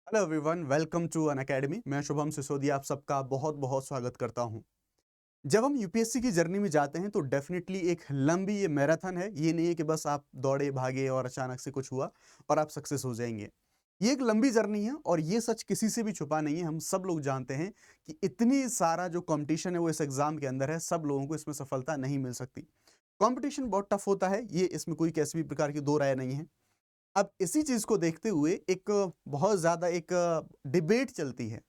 Hello everyone, welcome to Unacademy. मैं शुभम सिसोदिया आप सबका बहुत बहुत स्वागत करता हूं। जब हम यूपीएससी की जर्नी में जाते हैं तो डेफिनेटली एक लंबी ये मैराथन है। ये नहीं है कि बस आप दौड़े भागे और अचानक से कुछ हुआ और आप सक्सेस हो जाएंगे। ये एक लंबी जर्नी है और ये सच किसी से भी छुपा नहीं है। हम सब लोग जानते हैं कि इतनी सारा जो कंपटीशन है वो इस एग्जाम के अंदर है। सब लोगों को इसमें सफलता नहीं मिल सकती। कंपटीशन बहुत टफ होता है, ये इसमें कोई किसी भी प्रकार की दो राय नहीं है। अब इसी चीज को देखते हुए एक बहुत ज्यादा एक डिबेट चलती है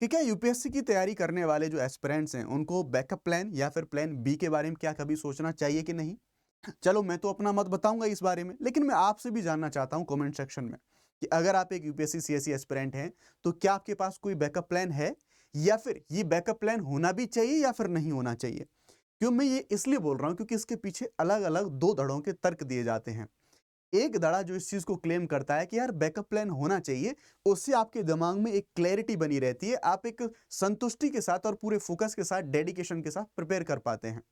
कि क्या यूपीएससी की तैयारी करने वाले जो एस्पिरेंट्स हैं उनको बैकअप प्लान या फिर प्लान बी के बारे में क्या कभी सोचना चाहिए कि नहीं। चलो, मैं तो अपना मत बताऊंगा इस बारे में, लेकिन मैं आपसे भी जानना चाहता हूं कमेंट सेक्शन में कि अगर आप एक यूपीएससी सीएससी एस्पिरेंट हैं तो क्या आपके पास कोई बैकअप प्लान है, या फिर ये बैकअप प्लान होना भी चाहिए या फिर नहीं होना चाहिए। क्यों मैं ये इसलिए बोल रहा हूं क्योंकि इसके पीछे अलग अलग दो धड़ों के तर्क दिए जाते हैं। एक धड़ा जो इस चीज को क्लेम करता है कि यार बैकअप प्लान होना चाहिए, उससे आपके दिमाग में एक क्लैरिटी बनी रहती है, आप एक संतुष्टि के साथ और पूरे फोकस के साथ डेडिकेशन के साथ प्रिपेयर कर पाते हैं।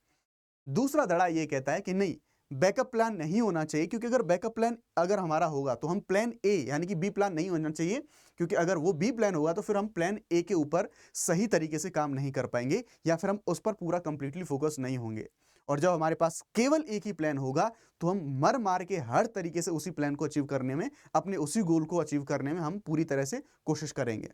दूसरा धड़ा ये कहता है कि नहीं, बैकअप प्लान नहीं होना चाहिए, क्योंकि अगर बैकअप प्लान अगर हमारा होगा तो हम प्लान ए यानी कि बी प्लान नहीं होना चाहिए, क्योंकि अगर वो बी प्लान होगा तो फिर हम प्लान ए के ऊपर सही तरीके से काम नहीं कर पाएंगे या फिर हम उस पर पूरा कंप्लीटली फोकस नहीं होंगे। और जब हमारे पास केवल एक ही प्लान होगा तो हम मर मार के हर तरीके से उसी प्लान को अचीव करने में, अपने उसी गोल को अचीव करने में हम पूरी तरह से कोशिश करेंगे।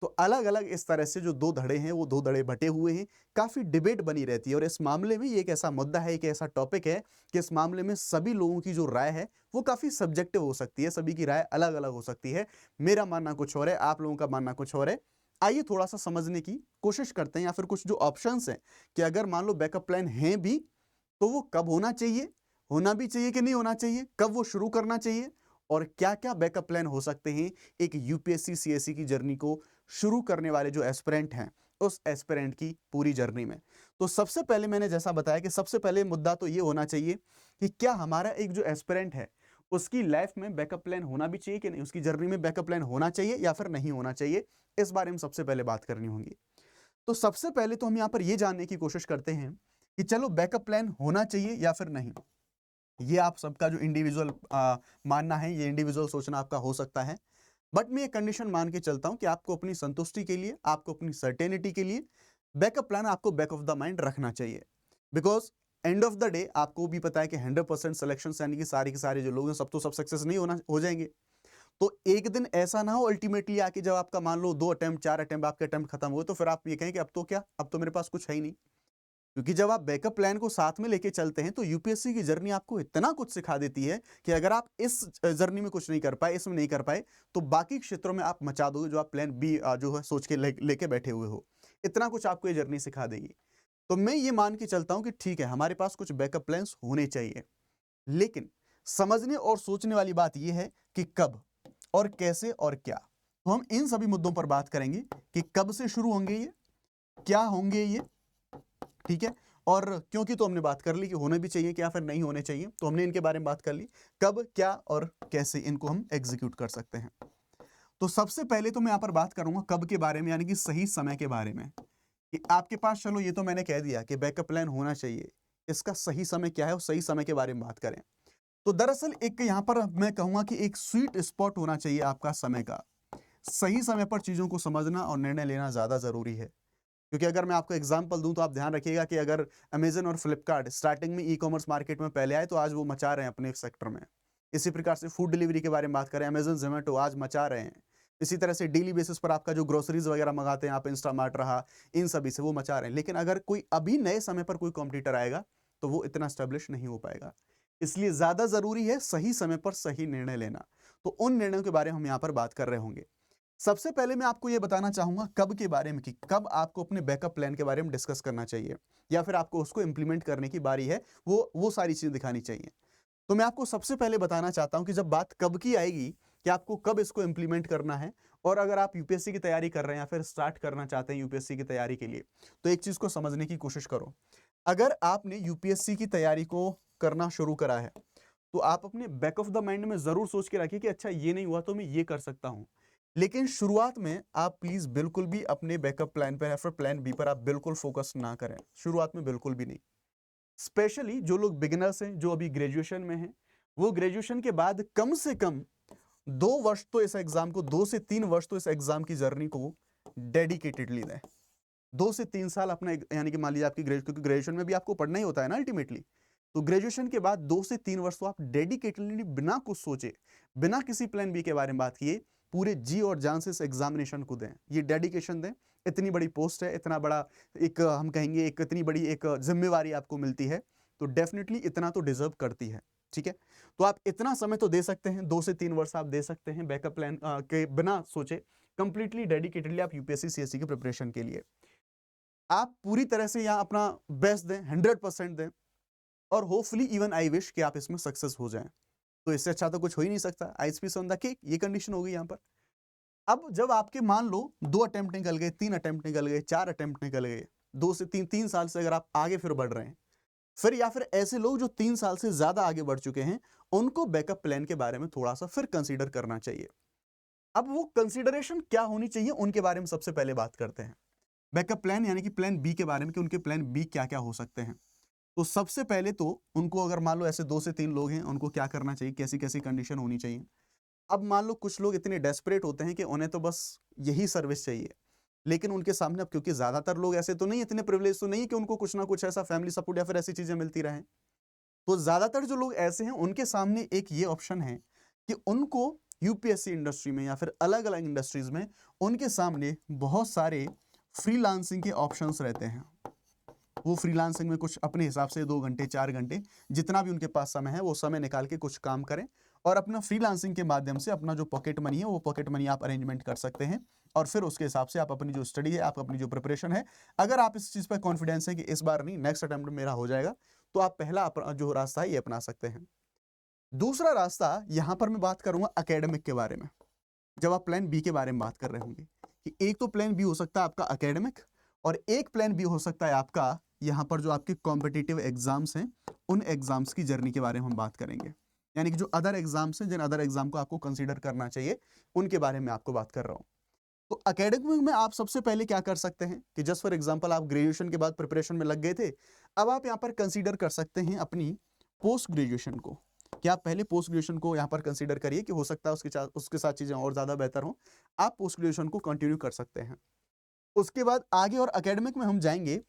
तो अलग अलग इस तरह से जो दो धड़े हैं वो दो धड़े बटे हुए हैं। काफी डिबेट बनी रहती है और इस मामले में ये एक ऐसा मुद्दा है, एक ऐसा टॉपिक है कि इस मामले में सभी लोगों की जो राय है वो काफी सब्जेक्टिव हो सकती है, सभी की राय अलग अलग हो सकती है। मेरा मानना कुछ और है, आप लोगों का मानना कुछ और है। आइए थोड़ा सा समझने की कोशिश करते हैं, या फिर कुछ जो ऑप्शंस हैं कि अगर मान लो बैकअप प्लान है भी तो वो कब होना चाहिए, होना भी चाहिए कि नहीं होना चाहिए, कब वो शुरू करना चाहिए, और क्या क्या बैकअप प्लान हो सकते हैं एक यूपीएससी सीएससी की जर्नी को शुरू करने वाले जो एस्पिरेंट हैं उस एस्पिरेंट की पूरी जर्नी में। तो सबसे पहले मैंने जैसा बताया कि सबसे पहले मुद्दा तो ये होना चाहिए कि क्या हमारा एक जो एस्पिरेंट है उसकी लाइफ में बैकअप प्लान होना भी चाहिए कि नहीं, उसकी जर्नी में बैकअप प्लान होना चाहिए या फिर नहीं होना चाहिए। इस बारे में सबसे पहले बात करनी होगी। तो सबसे पहले तो हम यहां पर यह जानने की कोशिश करते हैं कि चलो बैकअप प्लान होना चाहिए या फिर नहीं। ये आप सबका जो इंडिविजुअल मानना है, ये इंडिविजुअल सोचना आपका हो सकता है। बट मैं ये कंडीशन मान के चलता हूं कि आपको अपनी संतुष्टि के लिए, आपको अपनी सर्टेनिटी के लिए बैकअप प्लान आपको बैक ऑफ द माइंड रखना चाहिए। Because end of the day आपको भी पता है कि 100% सिलेक्शन यानी कि सारे के सारे जो लोग हैं सब तो सब सक्सेस नहीं होना हो जाएंगे। तो एक दिन ऐसा ना हो अल्टीमेटली आके जब आपका मान लो 2 अटेम्प्ट 4 अटेम्प्ट आपके अटेम्प्ट खत्म हुए तो फिर आप ये कहें कि अब तो क्या, अब तो मेरे पास कुछ है ही नहीं। क्योंकि जब आप बैकअप प्लान को साथ में लेके चलते हैं तो यूपीएससी की जर्नी आपको इतना कुछ सिखा देती है कि अगर आप इस जर्नी में कुछ नहीं कर पाए, इसमें नहीं कर पाए, तो बाकी क्षेत्रों में आप मचा दोगे जो आप प्लान बी जो है सोच के लेके बैठे हुए हो। इतना कुछ आपको ये जर्नी सिखा देगी। तो मैं ये मान के चलता हूं कि ठीक है, हमारे पास कुछ बैकअप प्लान्स होने चाहिए, लेकिन समझने और सोचने वाली बात यह है कि कब और कैसे और क्या। तो हम इन सभी मुद्दों पर बात करेंगे कि कब से शुरू होंगे ये, क्या होंगे ये, ठीक है। और क्योंकि तो हमने बात कर ली कि होने भी चाहिए क्या फिर नहीं होने चाहिए, तो हमने इनके बारे में बात कर ली, कब क्या और कैसे इनको हम एग्जीक्यूट कर सकते हैं। तो सबसे पहले तो मैं यहां पर बात करूंगा कब के बारे में, यानी कि सही समय के बारे में कि आपके पास, चलो ये तो मैंने कह दिया कि बैकअप प्लान होना चाहिए, इसका सही समय क्या है और सही समय के बारे में बात करें। तो दरअसल एक यहां पर मैं कहूंगा कि एक स्वीट स्पॉट होना चाहिए आपका समय का। सही समय पर चीजों को समझना और निर्णय लेना ज्यादा जरूरी है। क्योंकि अगर मैं आपको एग्जांपल दूं तो आप ध्यान रखिएगा कि अगर अमेजन और फ्लिपकार्ट स्टार्टिंग में ई कॉमर्स मार्केट में पहले आए तो आज वो मचा रहे हैं अपने सेक्टर में। इसी प्रकार से फूड डिलीवरी के बारे में बात करें, अमेजन जोमेटो आज मचा रहे हैं। इसी तरह से डेली बेसिस पर आपका जो ग्रोसरीज वगैरह मंगाते हैं आप, इंस्टामार्ट रहा, इन सभी से वो मचा रहे हैं। लेकिन अगर कोई अभी नए समय पर कोई कॉम्पिटिटर आएगा तो वो इतना स्टेब्लिश नहीं हो पाएगा। इसलिए ज्यादा जरूरी है सही समय पर सही निर्णय लेना। तो उन निर्णयों के बारे में हम यहाँ पर बात कर रहे होंगे। सबसे पहले मैं आपको यह बताना चाहूंगा कब के बारे में कि कब आपको अपने बैकअप प्लान के बारे में डिस्कस करना चाहिए या फिर आपको उसको इंप्लीमेंट करने की बारी है, वो सारी चीजें दिखानी चाहिए। तो मैं आपको सबसे पहले बताना चाहता हूं कि जब बात कब की आएगी कि आपको कब इसको इंप्लीमेंट करना है, और अगर आप यूपीएससी की तैयारी कर रहे हैं या फिर स्टार्ट करना चाहते हैं यूपीएससी की तैयारी के लिए, तो एक चीज को समझने की कोशिश करो। अगर आपने यूपीएससी की तैयारी को करना शुरू करा है तो आप अपने बैक ऑफ द माइंड में जरूर सोच के रखिए कि अच्छा ये नहीं हुआ तो मैं ये कर सकता हूं। लेकिन शुरुआत में आप प्लीज बिल्कुल भी अपने बैकअप प्लान पर या फिर प्लान बी पर आप बिल्कुल फोकस ना करें, शुरुआत में बिल्कुल भी नहीं। स्पेशली जो लोग बिगिनर्स हैं, जो अभी ग्रेजुएशन में हैं, वो ग्रेजुएशन के बाद कम से कम 2 वर्ष तो इस एग्जाम को 2 से 3 वर्ष तो इस एग्जाम की जर्नी को डेडिकेटेडली दें। 2 से 3 साल अपना यानी कि मान लीजिए आपकी क्योंकि ग्रेजुएशन में भी आपको पढ़ना ही होता है ना अल्टीमेटली, तो ग्रेजुएशन के बाद 2 से 3 वर्ष तो आप डेडिकेटेडली बिना कुछ सोचे, बिना किसी प्लान बी के बारे में बात किए, पूरे जी और जान से इस एग्जामिनेशन को दें। ये डेडिकेशन दें। इतनी बड़ी पोस्ट है, इतना बड़ा एक हम कहेंगे एक इतनी बड़ी एक जिम्मेवारी आपको मिलती है, तो डेफिनेटली इतना तो डिजर्व करती है। ठीक है, तो आप इतना समय तो दे सकते हैं, 2 से 3 वर्ष आप दे सकते हैं बैकअप प्लान के बिना सोचे, कंप्लीटली डेडिकेटेडली आप यूपीएससी सीएससी की प्रिपरेशन के लिए आप पूरी तरह से यहाँ अपना बेस्ट दें, 100% दें, और होपफुली इवन आई विश कि आप इसमें सक्सेस हो जाएं। तो इससे अच्छा तो कुछ हो ही नहीं सकता। आईएसपीस ऑन द केक, ये कंडीशन हो गई यहाँ पर। अब जब आपके मान लो 2 अटेम्प्ट निकल गए, 3 अटेम्प्ट निकल गए, 4 अटेम्प्ट निकल गए, 2 से 3 साल से अगर आप आगे फिर बढ़ रहे हैं, फिर या फिर ऐसे लोग जो 3 साल से ज्यादा आगे बढ़ चुके हैं, उनको बैकअप प्लान के बारे में थोड़ा सा फिर कंसीडर करना चाहिए। अब वो कंसीडरेशन क्या होनी चाहिए, उनके बारे में सबसे पहले बात करते हैं। बैकअप प्लान यानी कि प्लान बी के बारे में कि उनके प्लान बी क्या क्या हो सकते हैं। तो सबसे पहले तो उनको अगर मान लो ऐसे 2 से 3 लोग हैं, उनको क्या करना चाहिए, कैसी कैसी कंडीशन होनी चाहिए। अब मान लो कुछ लोग इतने डेस्परेट होते हैं कि उन्हें तो बस यही सर्विस चाहिए, लेकिन उनके सामने अब क्योंकि ज्यादातर लोग ऐसे तो नहीं, इतने प्रिविलेज तो नहीं कि उनको कुछ ना कुछ ऐसा फैमिली सपोर्ट या फिर ऐसी चीजें मिलती रहें, तो ज्यादातर जो लोग ऐसे हैं उनके सामने एक ये ऑप्शन है कि उनको यूपीएससी इंडस्ट्री में या फिर अलग अलग इंडस्ट्रीज में उनके सामने बहुत सारे फ्रीलांसिंग के ऑप्शंस रहते हैं। वो फ्रीलांसिंग में कुछ अपने हिसाब से 2 घंटे 4 घंटे जितना भी उनके पास समय है वो समय निकाल के कुछ काम करें, और अपना फ्रीलांसिंग के माध्यम से अपना जो पॉकेट मनी है वो पॉकेट मनी आप अरेंजमेंट कर सकते हैं, और फिर उसके हिसाब से आप अपनी जो स्टडी है, आप अपनी जो प्रिपरेशन है, अगर आप इस चीज़ पर कॉन्फिडेंस है कि इस बार नहीं नेक्स्ट अटेम्प्ट मेरा हो जाएगा, तो आप पहला जो रास्ता है ये अपना सकते हैं। दूसरा रास्ता यहाँ पर मैं बात करूंगा एकेडमिक के बारे में। जब आप प्लान बी के बारे में बात कर रहे होंगे कि एक तो प्लान बी हो सकता है आपका एकेडमिक, और एक प्लान बी हो सकता है आपका यहाँ पर जो आपके कॉम्पिटिटिव एग्जाम्स हैं, उन एग्जाम्स की जर्नी के बारे में हम बात करेंगे। यानी कि जो अदर एग्जाम्स हैं, जिन अदर एग्जाम को आपको कंसीडर करना चाहिए, उनके बारे में आपको बात कर रहा हूँ। तो एकेडमिक में आप सबसे पहले क्या कर सकते हैं कि जस्ट फॉर एग्जाम्पल आप ग्रेजुएशन के बाद प्रिपरेशन में लग गए थे, अब आप यहाँ पर कंसीडर कर सकते हैं अपनी पोस्ट ग्रेजुएशन को। कि आप पहले पोस्ट ग्रेजुएशन को यहाँ पर कंसीडर करिए कि हो सकता है उसके साथ चीज़ें और ज़्यादा बेहतर हो, आप पोस्ट ग्रेजुएशन को कंटिन्यू कर सकते हैं। उसके बाद आगे और एकेडमिक में हम जाएंगे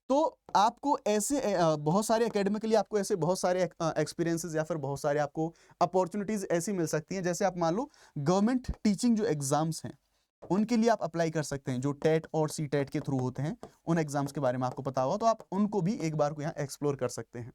तो आपको ऐसे बहुत सारे एकेडमिक के लिए आपको ऐसे बहुत सारे एक्सपीरियंसेस या फिर बहुत सारे आपको अपॉर्चुनिटीज ऐसी मिल सकती हैं। जैसे आप मान लो गवर्नमेंट टीचिंग जो एग्जाम्स हैं उनके लिए आप अप्लाई कर सकते हैं, जो टेट और सी टेट के थ्रू होते हैं, उन एग्जाम्स के बारे में आपको पता होगा, तो आप उनको भी एक बार को यहाँ एक्सप्लोर कर सकते हैं।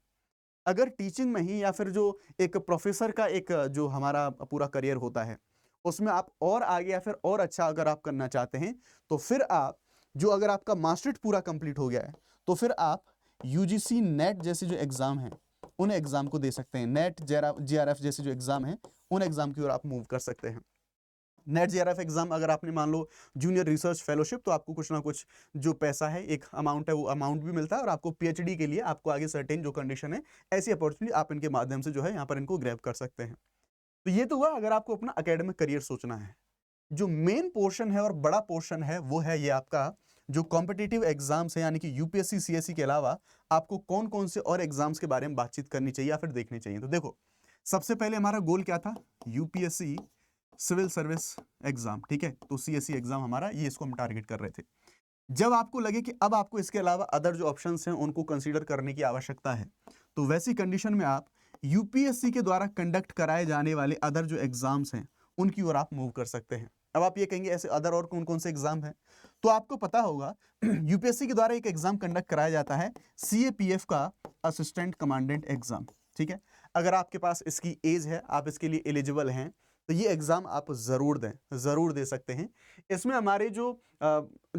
अगर टीचिंग में ही या फिर जो एक प्रोफेसर का एक जो हमारा पूरा करियर होता है उसमें आप और आगे या फिर और अच्छा अगर आप करना चाहते हैं, तो फिर आप जो अगर आपका मास्टर्स पूरा कंप्लीट हो गया है तो फिर आप यूजीसी नेट जैसे जो एग्जाम हैं उन एग्जाम को दे सकते हैं। नेट जेआरएफ जैसे जो एग्जाम हैं उन एग्जाम की ओर आप मूव कर सकते हैं। नेट जेआरएफ एग्जाम अगर आपने मान लो जूनियर रिसर्च फेलोशिप, तो आपको कुछ ना कुछ जो पैसा है, एक अमाउंट है, वो अमाउंट भी मिलता है, और आपको पीएचडी के लिए आपको आगे सर्टेन जो कंडीशन है, ऐसी अपॉर्चुनिटी आप इनके माध्यम से जो है यहाँ पर इनको ग्रैब कर सकते हैं। तो ये तो हुआ अगर आपको अपना एकेडमिक करियर सोचना है। जो मेन पोर्शन है और बड़ा पोर्शन है वो है ये आपका जो कॉम्पिटिटिव एग्जाम्स है, यानी कि यूपीएससी सीएससी के अलावा आपको कौन कौन से और एग्जाम्स के बारे में बातचीत करनी चाहिए या फिर देखनी चाहिए। तो देखो, सबसे पहले हमारा गोल क्या था, यूपीएससी सिविल सर्विस एग्जाम, ठीक है, तो सीएससी एग्जाम हमारा ये, इसको हम टारगेट कर रहे थे। जब आपको लगे कि अब आपको इसके अलावा अदर जो ऑप्शंस हैं उनको कंसीडर करने की आवश्यकता है, तो वैसी कंडीशन में आप यूपीएससी के द्वारा कंडक्ट कराए जाने वाले अदर जो एग्जाम्स हैं उनकी ओर आप मूव कर सकते हैं। अब आप ये कहेंगे ऐसे अदर और कौन कौन से एग्जाम हैं, तो आपको पता होगा यूपीएससी के द्वारा एक एग्जाम कंडक्ट कराया जाता है सीएपीएफ का असिस्टेंट कमांडेंट एग्जाम, ठीक है। अगर आपके पास इसकी एज है, आप इसके लिए एलिजिबल हैं, तो ये एग्जाम आप जरूर दें, जरूर दे सकते हैं। इसमें हमारे जो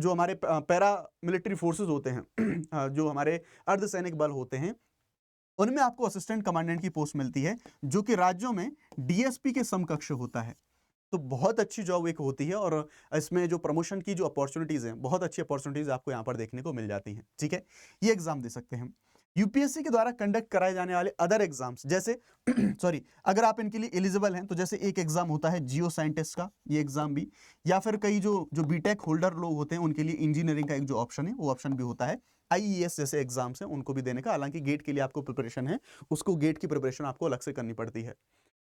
हमारे पैरा मिलिट्री फोर्सेस होते हैं जो हमारे अर्धसैनिक बल होते हैं, उनमें आपको असिस्टेंट कमांडेंट की पोस्ट मिलती है, जो कि राज्यों में डीएसपी के समकक्ष होता है। तो बहुत अच्छी जॉब एक होती है, और इसमें जो प्रमोशन की जो अपॉर्चुनिटीज हैं, बहुत अच्छी अपॉर्चुनिटीज आपको यहाँ पर देखने को मिल जाती हैं, ठीक है। ये एग्जाम दे सकते हैं। यूपीएससी के द्वारा कंडक्ट कराए जाने वाले अदर एग्जाम्स, जैसे सॉरी, अगर आप इनके लिए एलिजिबल हैं, तो जैसे एक एग्जाम होता है जियो साइंटिस्ट का, ये एग्जाम भी, या फिर कई जो बीटेक होल्डर लोग होते हैं उनके लिए इंजीनियरिंग का एक जो ऑप्शन है वो ऑप्शन भी होता है। आईईएस जैसे एग्जाम्स हैं उनको भी देने का, हालांकि गेट के लिए आपको प्रिपरेशन है, उसको गेट की प्रिपरेशन आपको अलग से करनी पड़ती है।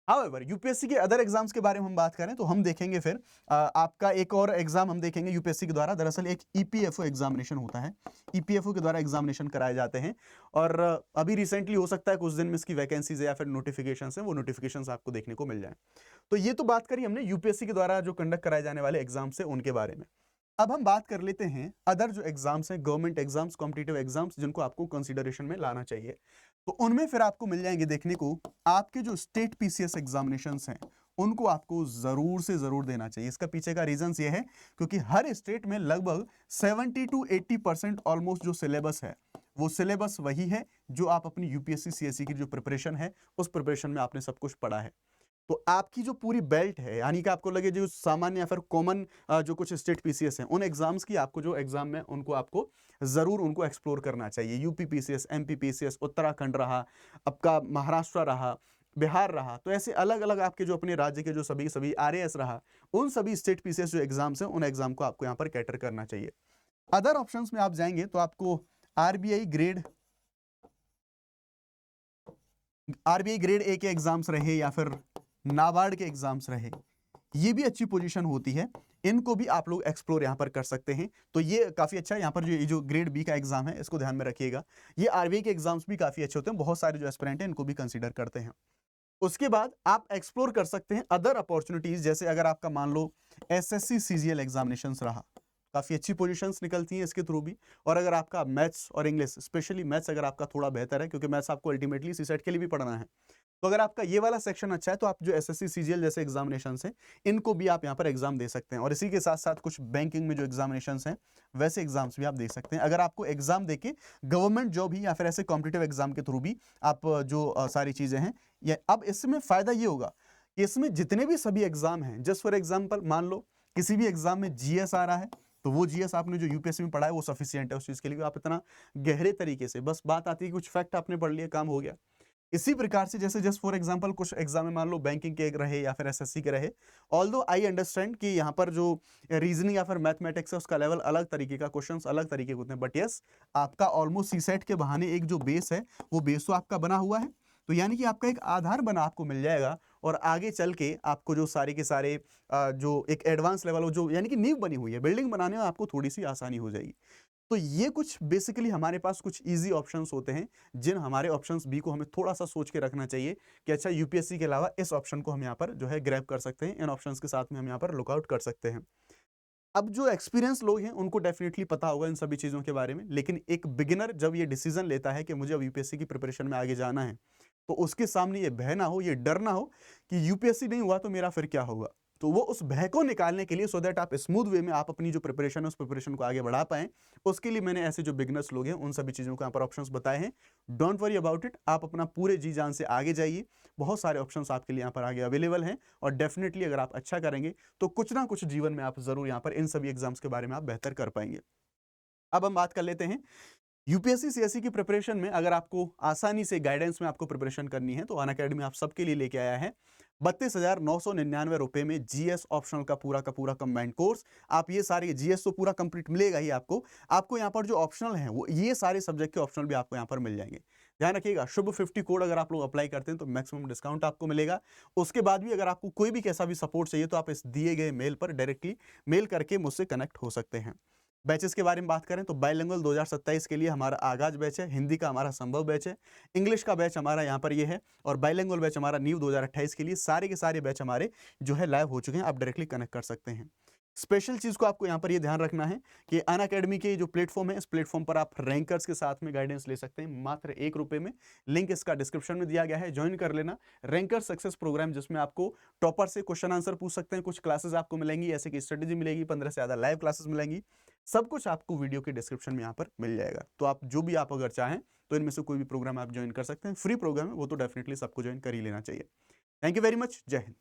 हाउएवर यूपीएससी के अदर एग्जाम्स के बारे में हम बात करें तो हम देखेंगे फिर आपका एक और एग्जाम हम देखेंगे यूपीएससी के द्वारा। दरअसल एक ईपीएफओ एग्जामिनेशन होता है, ईपीएफओ के द्वारा एग्जामिनेशन कराए जाते हैं और अभी रिसेंटली हो सकता है कुछ दिन में इसकी वैकेंसीज या फिर नोटिफिकेशन है वो नोटिफिकेशन आपको देखने को मिल जाए। तो ये तो बात करी हमने यूपीएससी के द्वारा जो कंडक्ट कराए जाने वाले एग्जाम्स है उनके बारे में। अब हम बात कर लेते हैं अदर जो एग्जाम्स हैं, गवर्नमेंट एग्जाम्स, कॉम्पिटिटिव एग्जाम्स, जिनको आपको कंसिडरेशन में लाना चाहिए। तो उनमें फिर आपको मिल जाएंगे देखने को आपके जो स्टेट पीसीएस एग्जामिनेशंस हैं उनको आपको जरूर से जरूर देना चाहिए। इसका पीछे का रीजन ये है क्योंकि हर स्टेट में लगभग 70 to 80% ऑलमोस्ट जो सिलेबस है वो सिलेबस वही है जो आप अपनी यूपीएससी सीएससी की जो प्रिपरेशन है उस प्रिपरेशन में आपने सब कुछ पढ़ा है। तो आपकी जो पूरी बेल्ट है, यानी कि आपको लगे जो सामान्य या फिर कॉमन जो कुछ स्टेट पीसीएस हैं उन एग्जाम्स की आपको जो एग्जाम में उनको आपको जरूर उनको एक्सप्लोर करना चाहिए। UP PCS, MP PCS, Uttarakhand रहा, आपका महाराष्ट्र रहा, बिहार रहा, तो ऐसे अलग अलग आपके जो अपने राज्य के जो सभी आरएएस रहा, उन सभी स्टेट पीसीएस जो एग्जाम्स हैं उन एग्जाम को आपको यहाँ पर कैटर करना चाहिए। अदर ऑप्शंस में आप जाएंगे तो आपको आरबीआई ग्रेड ए के एग्जाम्स रहे या फिर नाबार्ड के एग्जाम्स रहे, ये भी अच्छी पोजीशन होती है, इनको भी आप लोग एक्सप्लोर यहां पर कर सकते हैं। तो ये काफी अच्छा है। यहां पर जो ग्रेड बी का एग्जाम है इसको ध्यान में रखिएगा। ये आरबीआई के एग्जाम्स भी काफी अच्छे होते हैं, बहुत सारे जो एस्पिरेंट हैं इनको भी कंसीडर करते हैं। उसके बाद आप एक्सप्लोर कर सकते हैं अदर अपॉर्चुनिटीज, जैसे अगर आपका मान लो एसएससी सीजीएल एग्जामिनेशंस रहा, काफी अच्छी पोजीशंस निकलती हैं इसके थ्रू भी। और अगर आपका मैथ्स और इंग्लिश, स्पेशली मैथ्स अगर आपका थोड़ा बेहतर है, क्योंकि मैथ्स आपको अल्टीमेटली सीसेट के लिए भी पढ़ना है, तो अगर आपका ये वाला सेक्शन अच्छा है तो आप जो एसएससी सीजीएल जैसे एग्जामिनेशंस हैं इनको भी आप यहाँ पर एग्जाम दे सकते हैं। और इसी के साथ साथ कुछ बैंकिंग में जो एग्जामिनेशंस हैं वैसे एग्जाम्स भी आप दे सकते हैं। अगर आपको एग्जाम देके गवर्नमेंट जॉब ही या फिर ऐसे कॉम्पिटिटिव एग्जाम के थ्रू भी आप जो सारी चीजें हैं, ये अब इसमें फायदा ये होगा कि इसमें जितने भी सभी एग्जाम हैं, जस्ट फॉर एग्जाम्पल मान लो किसी भी एग्जाम में जीएस आ रहा है तो वो जीएस आपने जो यूपीएससी में पढ़ा है वो सफिशिएंट है उस चीज के लिए, आप इतना गहरे तरीके से, बस बात आती है कुछ फैक्ट आपने पढ़ लिया, काम हो गया। इसी प्रकार से जैसे जस्ट फॉर एग्जांपल कुछ एग्जाम में मान लो बैंकिंग के रहे या फिर एसएससी के रहे, ऑल्दो आई अंडरस्टैंड कि यहाँ पर जो रीजनिंग या फिर मैथमेटिक्स है उसका लेवल अलग तरीके का, क्वेश्चंस अलग तरीके के होते हैं, बट यस आपका ऑलमोस्ट सीसेट के बहाने एक जो बेस है वो बेस तो आपका बना हुआ है। तो यानी कि आपका एक आधार बना आपको मिल जाएगा और आगे चल के आपको जो सारे के सारे जो एक एडवांस लेवल हो, जो यानी कि नींव बनी हुई है, बिल्डिंग बनाने में आपको थोड़ी सी आसानी हो जाएगी। तो ये कुछ बेसिकली हमारे पास कुछ इजी ऑप्शंस होते हैं, जिन हमारे ऑप्शंस बी को हमें थोड़ा सा सोच के रखना चाहिए कि अच्छा यूपीएससी के अलावा इस ऑप्शन को हम यहाँ पर जो है ग्रैब कर सकते हैं, इन ऑप्शंस के साथ में हम यहाँ पर लुकआउट कर सकते हैं। अब जो एक्सपीरियंस लोग हैं उनको डेफिनेटली पता होगा इन सभी चीज़ों के बारे में, लेकिन एक बिगिनर जब ये डिसीजन लेता है कि मुझे अब यूपीएससी की प्रिपरेशन में आगे जाना है, तो उसके सामने ये भय ना हो, ये डर ना हो कि यूपीएससी नहीं हुआ तो मेरा फिर क्या होगा। तो वो उस भय को निकालने के लिए, सो दैट आप स्मूथ वे में आप अपनी जो प्रिपरेशन है उस प्रिपरेशन को आगे बढ़ा पाएं, उसके लिए मैंने ऐसे जो बिगनर्स लोग हैं उन सभी चीज़ों को यहाँ पर ऑप्शंस बताए हैं। डोंट वरी अबाउट इट, आप अपना पूरे जी जान से आगे जाइए, बहुत सारे ऑप्शंस आपके लिए यहाँ पर आगे अवेलेबल हैं और डेफिनेटली अगर आप अच्छा करेंगे तो कुछ ना कुछ जीवन में आप जरूर यहाँ पर इन सभी एग्जाम्स के बारे में आप बेहतर कर पाएंगे। अब हम बात कर लेते हैं यूपीएससी सीएससी की प्रिपरेशन में। अगर आपको आसानी से गाइडेंस में आपको प्रिपरेशन करनी है तो अनअकैडमी आप सबके लिए लेके आया है 32,999 रुपए में जीएस ऑप्शनल का पूरा कंबाइंड कोर्स। आप ये सारे जीएस तो पूरा कंप्लीट मिलेगा ही आपको यहाँ पर जो ऑप्शनल हैं वो ये सारे सब्जेक्ट के ऑप्शनल भी आपको यहाँ पर मिल जाएंगे। ध्यान रखिएगा, शुभ 50 कोड अगर आप लोग अप्लाई करते हैं तो मैक्सिमम डिस्काउंट आपको मिलेगा। उसके बाद भी अगर आपको कोई भी कैसा भी सपोर्ट चाहिए तो आप इस दिए गए मेल पर डायरेक्टली मेल करके मुझसे कनेक्ट हो सकते हैं। बैचेस के बारे में बात करें तो बाइलिंगुअल 2027 के लिए हमारा आगाज बैच है, हिंदी का हमारा संभव बैच है, इंग्लिश का बैच हमारा यहाँ पर ये है और बाइलिंगुअल बैच हमारा न्यू 2028 के लिए सारे के सारे बैच हमारे जो है लाइव हो चुके हैं, आप डायरेक्टली कनेक्ट कर सकते हैं। स्पेशल चीज़ को आपको यहाँ पर ये ध्यान रखना है कि अनअकैडमी के जो प्लेटफॉर्म है इस प्लेटफॉर्म पर आप रैंकर्स के साथ में गाइडेंस ले सकते हैं मात्र ₹1 में। लिंक इसका डिस्क्रिप्शन में दिया गया है, ज्वाइन कर लेना। रैंकर सक्सेस प्रोग्राम जिसमें आपको टॉपर से क्वेश्चन आंसर पूछ सकते हैं, कुछ क्लासेस आपको मिलेंगी, ऐसे की स्ट्रेटेजी मिलेगी, 15 से ज़्यादा लाइव क्लासेस मिलेंगी, सब कुछ आपको वीडियो के डिस्क्रिप्शन में यहाँ पर मिल जाएगा। तो आप जो भी आप अगर चाहें तो इनमें से कोई भी प्रोग्राम आप ज्वाइन कर सकते हैं, फ्री प्रोग्राम है वो तो डेफिनेटली सबको ज्वाइन कर ही लेना चाहिए। थैंक यू वेरी मच, जय हिंद।